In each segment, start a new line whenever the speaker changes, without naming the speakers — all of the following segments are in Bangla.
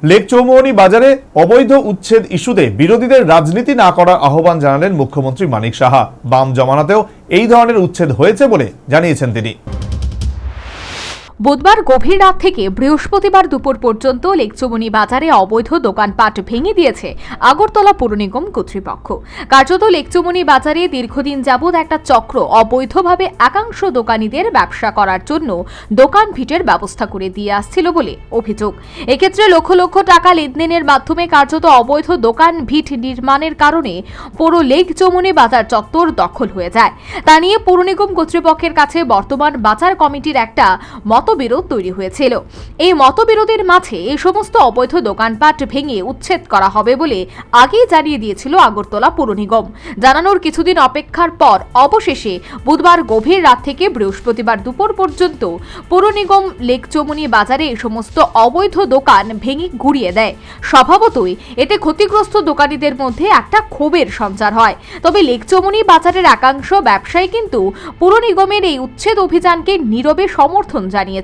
লেক চৌমুহনী বাজারে অবৈধ উচ্ছেদ ইস্যুতে বিরোধীদের রাজনীতি না করার আহ্বান জানালেন মুখ্যমন্ত্রী মানিক সাহা। বাম জমানাতেও এই ধরনের উচ্ছেদ হয়েছে বলে জানিয়েছেন তিনি।
বুধবার গভীর রাত থেকে বৃহস্পতিবার দুপুর পর্যন্ত লেকচৌমুহনী বাজারে অবৈধ দোকানপাট ভেঙে দিয়েছে আগরতলা পৌর নিগম কর্তৃপক্ষ। কার্যত লেকচৌমুহনী বাজারে দীর্ঘদিন যাবৎ একটা চক্র অবৈধভাবে একাংশ দোকানীদের ব্যবসা করার জন্য দোকান ভিটের ব্যবস্থা করে দিয়ে আসছিল বলে অভিযোগ। এক্ষেত্রে লক্ষ লক্ষ টাকা লেনদেনের মাধ্যমে কার্যত অবৈধ দোকান ভিট নির্মাণের কারণে পুরো লেকচৌমুহনী বাজার চত্বর দখল হয়ে যায়। তা নিয়ে পৌর নিগম কর্তৃপক্ষের কাছে বর্তমান বাজার কমিটির একটা মতবিরোধ তৈরি হয়েছিল। এই মতবিরোধের মাঝে এই সমস্ত অবৈধ দোকানপাট ভেঙে উচ্ছেদ করা হবে বলে আগেই জানিয়ে দিয়েছিল আগরতলা পৌর নিগম। জানানোর কিছুদিন অপেক্ষার পর অবশেষে বুধবার গভীর রাত থেকে বৃহস্পতিবার দুপুর পর্যন্ত পৌর নিগম লেকচৌমুহনী বাজারে এই সমস্ত অবৈধ দোকান ভেঙে গুড়িয়ে দেয়। স্বভাবতই এতে ক্ষতিগ্রস্ত দোকানীদের মধ্যে একটা ক্ষোভের সঞ্চার হয়। তবে লেকচৌমুহনী বাজারের একাংশ ব্যবসায়ী কিন্তু পৌর নিগমের এই উচ্ছেদ অভিযানকে নীরবে সমর্থন জানিয়েছে।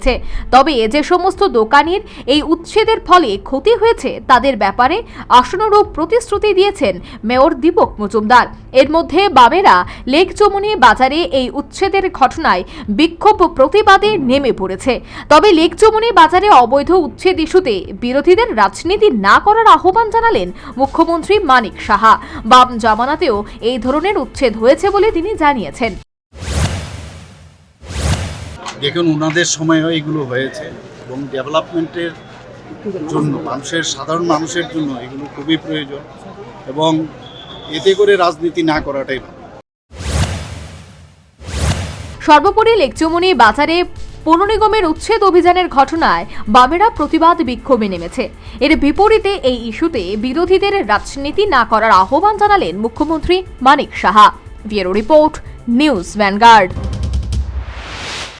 তবে যে সমস্ত দোকানের এই উচ্ছেদের ফলে ক্ষতি হয়েছে তাদের ব্যাপারে আশানুরূপ প্রতিশ্রুতি দিয়েছেন মেয়র দীপক মজুমদার। এর মধ্যে বামেরা লেকচৌমুহনী বাজারে এই উচ্ছেদের ঘটনায় বিক্ষোভ প্রতিবাদে নেমে পড়েছে। তবে লেকচৌমুহনী বাজারে অবৈধ উচ্ছেদ ইস্যুতে বিরোধীদের রাজনীতি না করার আহ্বান জানালেন মুখ্যমন্ত্রী মানিক সাহা। বাম জামানাতেও এই ধরনের উচ্ছেদ হয়েছে বলে তিনি জানিয়েছেন।
দেখুন, ওনাদের সময়ও এগুলো হয়েছে এবং ডেভেলপমেন্টের জন্য সাধারণ মানুষের জন্য এগুলো খুবই প্রয়োজন এবং এতে করে রাজনীতি না করাটাই ভালো।
সর্বোপরি লেকচৌমুহনী বাজারে পৌর নিগমের উচ্ছেদ অভিযানের ঘটনায় বামেরা প্রতিবাদ বিক্ষোভে নেমেছে। এর বিপরীতে এই ইস্যুতে বিরোধীদের রাজনীতি না করার আহ্বান জানালেন মুখ্যমন্ত্রী Manik Saha. Bureau report, news vanguard.